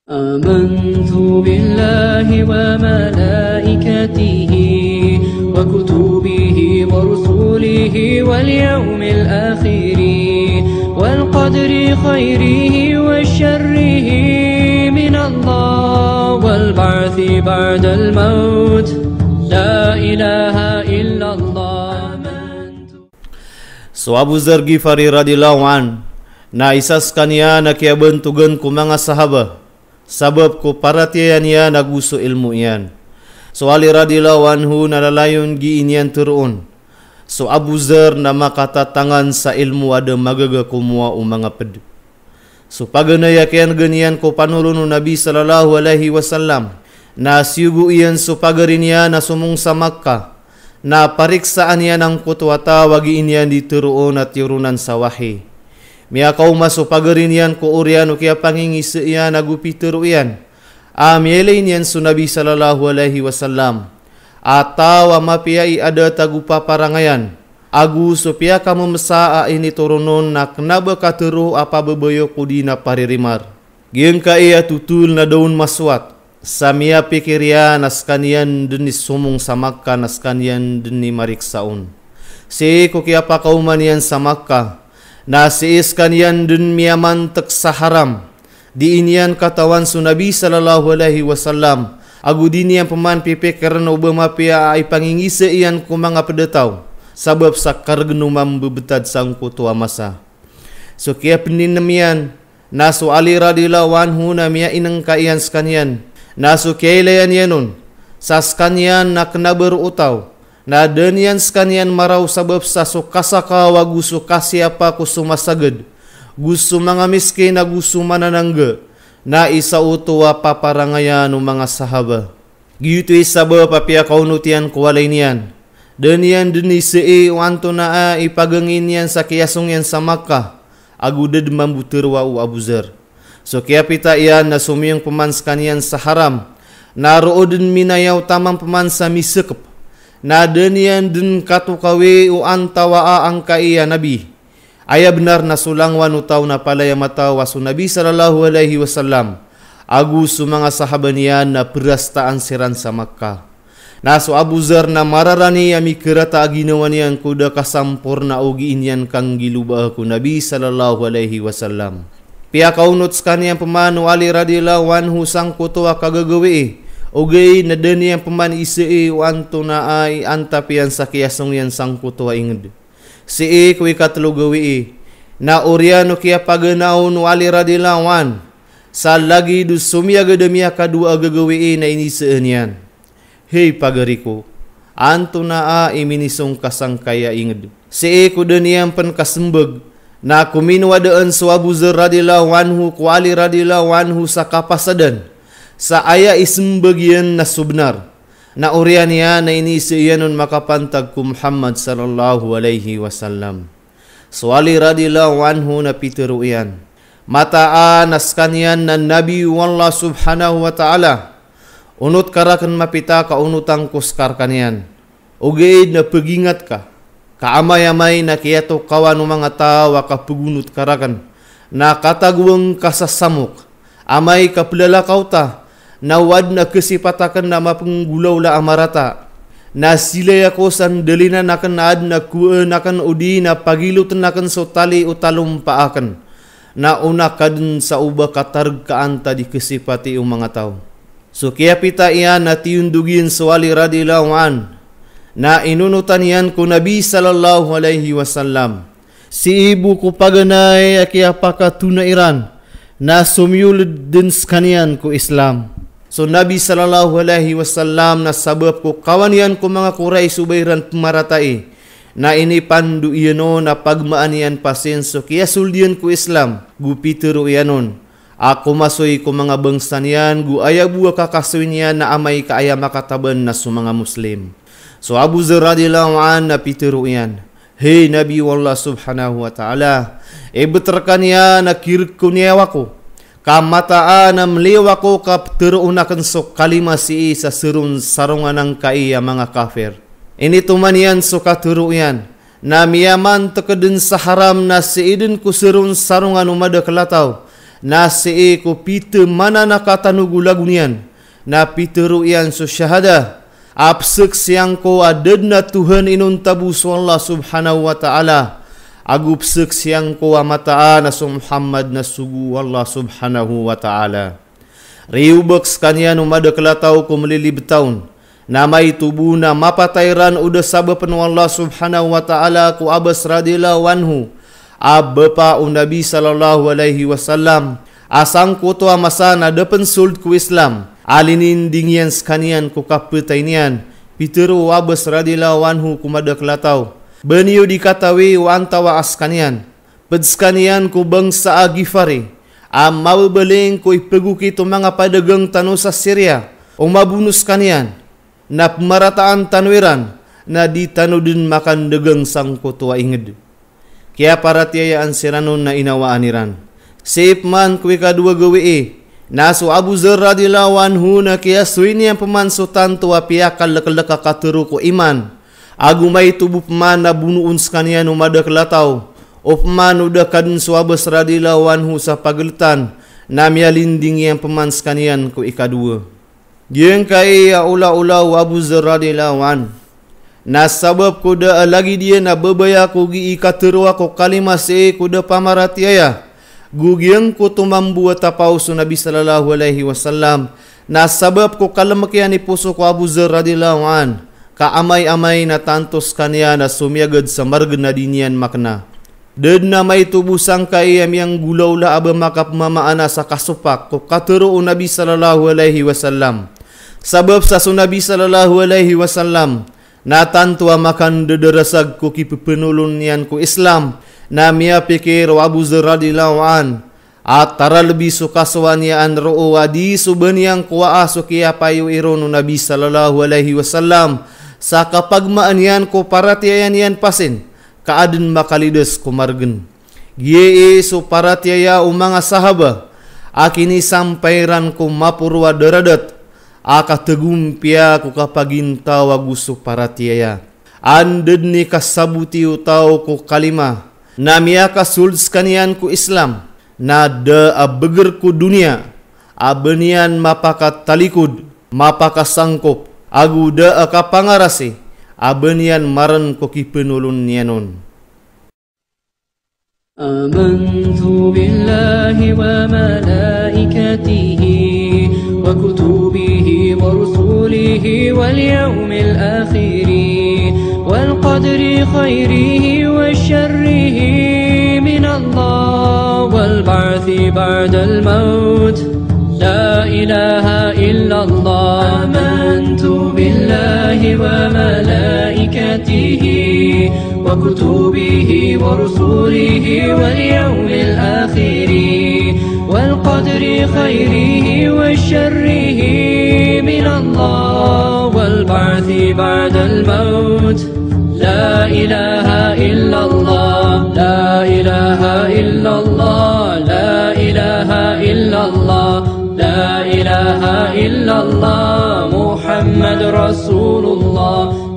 آمنت بالله وملائكته وكتبه ورسله واليوم الآخر والقدر خيره وشره من الله والبعث بعد الموت لا إله إلا الله. So Abu Dzar Ghifari radhiyallahu an na isaskan niya na kaya bentugan ku mga sahaba sabab ko paratiyan niya naguso ilmu iyan. So Ali radhiyallahu anhu nalalayon gi inian turuon. So Abu Dzar na makatatangan sa ilmu ada magaga kumua o mga ped. So paganayakian ganian ko panulun Nabi sallallahu alaihi wasallam na siyugo iyan so pagarin niya na sumung sa Makkah na pariksaan niya ng kutwata wagi inian dituruon at yurunan sa wahi. Miya kaumaso pagarin yan ko urian o kaya pangingisi yan nagupituro yan. Amyelay niyan so Nabi sallallahu alaihi wasallam. Atawa mapiyai ada tagupa parangayan. Agu so piya kamu mesaa ini turunon na kenaba katero apa bebayo kudi na paririmar. Giyang ka iya tutul na daun maswat. Samia pikirya naskanian denis sumung sa Makkah naskanian deni mariksaun. Si ko kaya pa kauman yan sa Makkah. Nasiiskan yan dun miyaman teksa haram. Di inian katawan su Nabi sallallahu alaihi wasallam. Agu dini yang peman pipi karena ubama pia ay pangingisa iyan ko mga pedetaw. Sabab sa kargenumam bebetad sang kutua masa. So kaya peninamian. Nasu Ali radhiyallahu anhu na miya inang kaiyan skanian. Nasu kaya ilayan yanun. Sa skanian na knaberutaw. Na denian skanian marau sabab sa sukasaka wa gusto kasiapa ko sumasagad. Gusto mga miskin na gusto mananangga. Na isa utuwa paparangayan ng mga sahaba. Giyuto sabab papia kaunutian kuwalay niyan. Denian denisi wanto na ipagangin yan sa kiyasong yan sa Makkah. Agudad mambutirwa u Abu Dzar. So kaya pita iyan na sumiyang pemanskan yan sa haram. Naroodin minayaw tamang pemansa misekep. Na denian den katukawi u antawaa ang kaiya Nabi. Aya benar na sulangwan utaw na palaya matawa su Nabi sallallahu alaihi wasallam. Agu su mga sahabat niyan na perastaan siran sa Makkah. Nasu Abu Dzar na mararani ami kerata aginawan niyan kuda kasampurna ugi inyan kang gilubah ku Nabi sallallahu alaihi wasallam. Pia kaunut skanian pemanu Ali radhiyallahu anhu sang kutua kagagawi. Ogay na deni yang peman isi wanto na ay antapian sa kiyasong yan sang kutua inged. Si kuwi katlugawi na oriano kaya paganaon Wali radhiyallahu an sa lagi du sumiaga demia kadua gagawi na iniseen yan. Hey pagariku, anto na iminisong kasang kaya inged. Si ku deni yang pen kasembeg na kuminwadaan su Abu Dzar radhiyallahu anhu ku Ali radhiyallahu anhu sa kapasadan. Sa aya isem bagian na subnar na urian niya na inisiyanon makapantag ku Muhammad sallallahu alaihi wasallam. So Ali radhiyallahu anhu na pitiru iyan. Mataan naskanyan na Nabi wallah subhanahu wa ta'ala. Unut karakan mapita ka unutang kuskar kanyan. Ugaid na pagingat ka. Kaamay-amay na kiyato kawan mga tawa ka pagunut karakan. Na kataguang kasasamuk. Amay kapilala kauta. Nawad na kesipatakan na mapenggulaw la amarata. Na silay ako sandalinan akan naad na kuan akan udi na pagilutan akan sotali utalumpaakan. Na unakadun sa uba katarg kaanta di kesipati yung mga tao. So kaya pita iyan na tiyundugin sa Wali radhiyallahu an. Na inunutan iyan ko Nabi sallallahu alaihi wasallam. Si ibu ko paganay kaya pakatunairan. Na sumyulid din skanian ko Islam. So Nabi sallallahu alaihi wasallam na sabab ko kawan yan ko mga kuray subayran pemaratai. Na ini pandu iyano na pagmaan yan pasenso kaya suldian ko Islam. Gupitero iyanon. Ako masoy ko mga bangsan yan gu ayabuwa kakasuin yan na amay kaaya makataban na su mga Muslim. So Abu Dzar radhiyallahu an na pitero iyan. Hey Nabi wallah subhanahu wa ta'ala. Beterkan yan na kirko niyawa ko. Kamataan na mliwa ko kapteruunakan so kalima si sa sirun sarungan ng kaiya mga kafir. Ini tuman yan so katuru yan. Na miyaman tekeden sa haram na si idin ko sirun sarungan umada kelataw. nasi ku pita mana nak kata nugu lagunian na pita ru'yan su syahadah apsek siang ko adedna Tuhan inun tabu su Allah subhanahu wa ta'ala agup sek siang ko amataan asu Muhammad nasugu Allah subhanahu wa ta'ala riubek sekanian umada kelatau ko melili betaun namai tubuna mapatairan udah sabab penuh Allah subhanahu wa ta'ala ku Abbas radhiyallahu anhu abba Nabi sallallahu alaihi wasallam asang ku tua masana depan sult ku Islam alinin dingian sekanian ku kapetainian piteru Abbas radhiyallahu anhu ku mada kelatau beniu dikatawi wa antawa askanian pedskanian ku bangsa Agifari amaw beling ku ipeguki tu mga padageng tanusa Syria umabunus kanian na pemerataan tanwiran na ditanudin makan degeng sang kutua inged kaya para tiayaan siranon na inawaaniran sip man kuwi kadua gawi nasu Abu Dzar radhiyallahu anhu na kaya suini yang pemansutan tua piakal lekeleka katuru ko iman agumay tubuh peman na bunuun skanian umada kelatau o peman udah kadun su Abbas radhiyallahu anhu sa pagelitan na mialinding yang peman skanian ko ikadua Yang kai ya ula-ula Abu Dzar radhiyallahu an. Na sabab kuda lagi dia na bebaya ku gi ikaterwa ko kalimah se kuda pamaratiaya. Gugiang ku tumambu tapau su Nabi sallallahu alaihi wasallam. Na sabab ku kalamakian ni puso ko Abu Dzar radhiyallahu an. Ka amai-amai na tantos kanya na sumiagad sa marga na dinian makna. Dan na may tubusang kayam yang gulaw la aba makapmamaana sa kasupak ko katero Nabi sallallahu alaihi wasallam. Sabab sa Nabi sallallahu alaihi wasallam natantua makan dederasag ko kipepenulun niyan ko Islam na miya pikir Abu Dzar radhiyallahu an at tara lebih sukaswan yaan roo wadi subanyang kuwa aso kiya payu ironu Nabi sallallahu alaihi wasallam sa kapagmaan yan ko paratiayan yan pasin kaadin makalides kumargen giye so paratiaya umanga sahaba akini sampairan ko mapurwa deradat aka tegumpia ku kapaginta wagusu paratiaya anded ni kasabuti utau ku kalima namia kasulds kanian ku Islam nada abeger ku dunia abenian mapaka talikud mapaka sangkop aguda aka pangarasi abenian maran ku kipenulun nianon. Amantu billahi wa malaikatihi وكتبه ورسله واليوم الآخر والقدر خيره وشره من الله والبعث بعد الموت لا إله إلا الله آمنت بالله وملائكته وكتبه ورسله واليوم الآخر والقدر خيره وشره من الله والبعث بعد الموت لا إله إلا الله لا إله إلا الله لا إله إلا الله لا إله إلا الله محمد رسول الله